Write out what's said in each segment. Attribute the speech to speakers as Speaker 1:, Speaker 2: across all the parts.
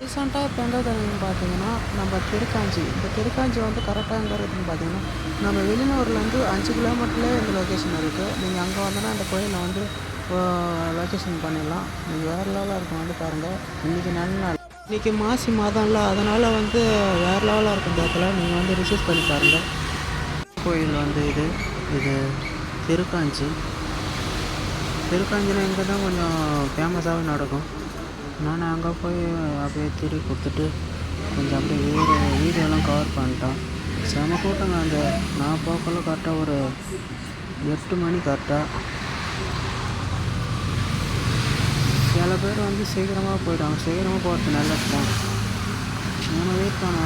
Speaker 1: ரீசெண்டாக இப்போ எங்கே இருக்குதுன்னு பார்த்தீங்கன்னா நம்ம திருக்காஞ்சி. இந்த திருக்காஞ்சி வந்து கரெக்டாக எங்கே இருக்குதுன்னு பார்த்தீங்கன்னா நம்ம வெளியூர்லேருந்து 5 கிலோமீட்டர்லேயே இந்த லொக்கேஷன் இருக்குது. நீங்கள் அங்கே வந்தோன்னா அந்த கோயிலை வந்து லொக்கேஷன் பண்ணிடலாம். நீங்கள் வேறு லெவலாக இருக்கும் வந்து பாருங்கள். இன்றைக்கி நல்ல நாள், இன்றைக்கி மாசி மாதம்ல, அதனால் வந்து வேறு லெவலாக இருக்கும் இந்த இடத்துல. நீங்கள் வந்து ரிசீவ் பண்ணி பாருங்கள். கோயில் வந்து இது திருக்காஞ்சி. திருக்காஞ்சினா இங்கே தான் கொஞ்சம் ஃபேமஸாகவே நடக்கும். நான் அங்கே போய் அப்படியே திருப்பி கொடுத்துட்டு கொஞ்சம் அப்படியே வீடியோலாம் கவர் பண்ணிட்டேன். செம கூட்டங்க. அந்த நான் போக்கல கரெக்டாக ஒரு 8 மணி கரெக்டாக. சில பேர் வந்து சீக்கிரமாக போயிட்டாங்க. சீக்கிரமாக போகிறது நல்லது தான். ஏன்னா வெயிட் பண்ண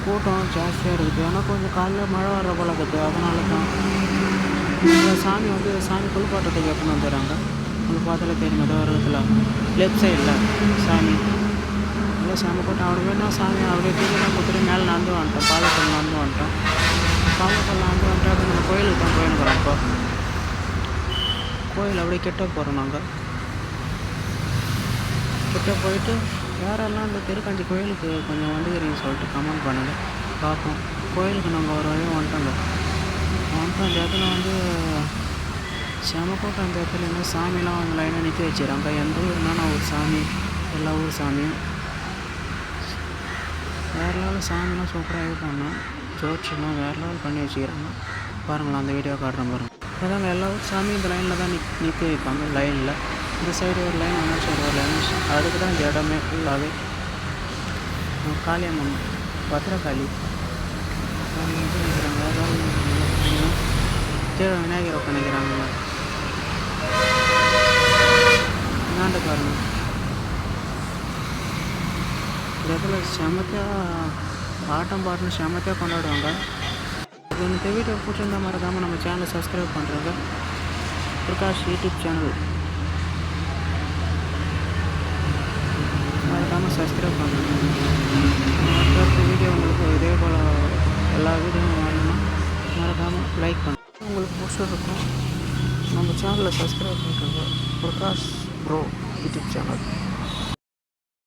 Speaker 1: கூட்டம் ஜாஸ்தியாக இருக்குது. ஏன்னா கொஞ்சம் காலையில் மழை வர்ற போல இருக்குது. அதனால தான் இந்த சாமி வந்து சாமி குளிப்பாட்டத்துக்கு எப்படின்னு வந்துடுறாங்க. உங்களுக்கு பார்த்தாலே தெரியும். ஏதோ ஒரு இடத்துல லெஃப்ட் சைடில் சாமி இல்லை சாமி கூட்டம். அப்படி வேணா சாமி அப்படியே தூக்கிலாம் கொடுத்துட்டு மேலே நடந்து வந்துட்டோம். பாலத்தில் நடந்து வந்துட்டோம். பாலத்தில் நடந்து வந்துட்டு அப்படி நம்ம கோயிலுக்கு தான் போயிருக்கிறோம். இப்போ கோயில் அப்படியே கிட்ட போகிறோம். நாங்கள் கிட்ட போயிட்டு யாரெல்லாம் இந்த திருக்காஞ்சி கோயிலுக்கு கொஞ்சம் வந்துக்கிறீங்கன்னு சொல்லிட்டு கமெண்ட் பண்ணுங்கள், பார்ப்போம். கோயிலுக்கு நாங்கள் ஒரு வழியாக வந்துட்டோங்க. அந்த இடத்துல வந்து செம கூட்டம். அந்த இடத்துல என்ன சாமிலாம் வந்து லைனாக நிற்க வச்சுறாங்க. எந்த ஊர்னா ஒரு சாமி, எல்லா ஊர் சாமியும் வேறு லெவலில் சாமிலாம் சூப்பராக இது பண்ணோம். சர்ச்செலாம் வேறு லெவல் பண்ணி வச்சுக்கிறாங்க. பாருங்களேன், அந்த வீடியோ காட்டுறேன் பாருங்கள். அதாங்க எல்லா ஊர் சாமியும் இந்த லைனில் தான் நிற்க வைப்பாங்க. லைனில் இந்த சைடு ஒரு லைன், அந்த சைடு ஒரு லைன். அதுக்கு தான் இந்த இடமே ஃபுல்லாகவே. காளியம்மன், பத்திரகாளி நினைக்கிறாங்க. அதாவது கீழே விநாயகரை பண்ணிக்கிறாங்க. என்னாண்ட பாருங்க. இந்த இடத்துல செமத்தையாக ஆட்டம் பாட்டுன்னு செமத்தையாக கொண்டாடுவாங்க. இது இந்த வீடியோ பிடிச்சிருந்தா மறக்காமல் நம்ம சேனலை சப்ஸ்கிரைப் பண்ணுறங்க. பிரகாஷ் யூடியூப் சேனல் மறக்காமல் சப்ஸ்கிரைப் பண்ணுறேன். அடுத்த வீடியோ உங்களுக்கு இதே போல் எல்லா வீடியோவும் வரணும்னா மறக்காமல் லைக் பண்ணுங்கள். உங்களுக்கு பிடிச்சிருக்கும் நம்ம சேனலை சப்ஸ்கிரைப் பண்ணுறங்க. Prakash bro YouTube channel.